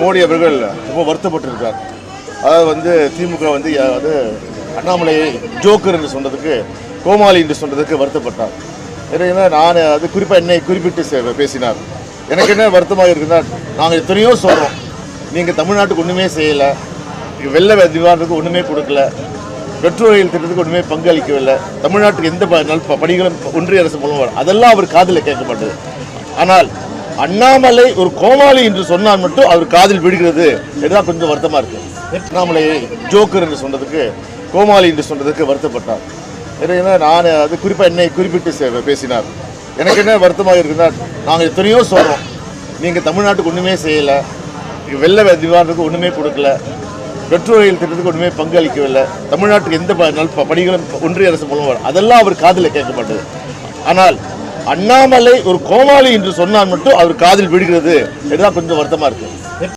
மோடி அவர்கள் ரொம்ப வருத்தப்பட்டிருக்கார். அதாவது திமுக அது அண்ணாமலையை ஜோக்கர் என்று சொன்னதுக்கு, கோமாளி என்று சொன்னதுக்கு வருத்தப்பட்டார். ஏன்னா நான் அது குறிப்பாக என்னை குறிப்பிட்டு பேசினார். எனக்கு என்ன வருத்தமாக இருக்குன்னா, நாங்கள் எத்தனையோ சொல்கிறோம், நீங்கள் தமிழ்நாட்டுக்கு ஒன்றுமே செய்யலை, வெள்ள நிவாரணத்துக்கு ஒன்றுமே கொடுக்கல, மெட்ரோ ரயில் திட்டத்துக்கு ஒன்றுமே பங்களிக்கவில்லை, தமிழ்நாட்டுக்கு எந்த பணிகளும் ஒன்றிய அரசு மூலம் அதெல்லாம் அவர் காதில் கேட்கப்பட்டது. ஆனால் அண்ணாமலை ஒரு கோமாளி என்று சொன்னால் மட்டும் அவர் காதில் விடுகிறது. இதுதான் கொஞ்சம் வருத்தமாக இருக்குது. அண்ணாமலையை ஜோக்கர் என்று சொன்னதுக்கு, கோமாளி என்று சொன்னதுக்கு வருத்தப்பட்டார். ஏன்னா நான் அது குறிப்பாக என்னை குறிப்பிட்டு பேசினார். எனக்கு என்ன வருத்தமாக இருக்குன்னா, நாங்கள் எத்தனையோ சொல்கிறோம், நீங்கள் தமிழ்நாட்டுக்கு ஒன்றுமே செய்யலை, வெள்ள நிவாரணத்துக்கு ஒன்றுமே கொடுக்கல, மெட்ரோ ரயில் திட்டத்துக்கு ஒன்றுமே பங்களிக்கவில்லை, தமிழ்நாட்டுக்கு எந்த பணிகளும் ஒன்றிய அரசு மூலம் அதெல்லாம் அவர் காதில் கேட்கப்பட்டது. ஆனால் அண்ணாமலை ஒரு கோமாளி என்று சொன்னால் மட்டும் அவர் காதில் விடுகிறது. இதுதான் கொஞ்சம் வருத்தமாக இருக்குது.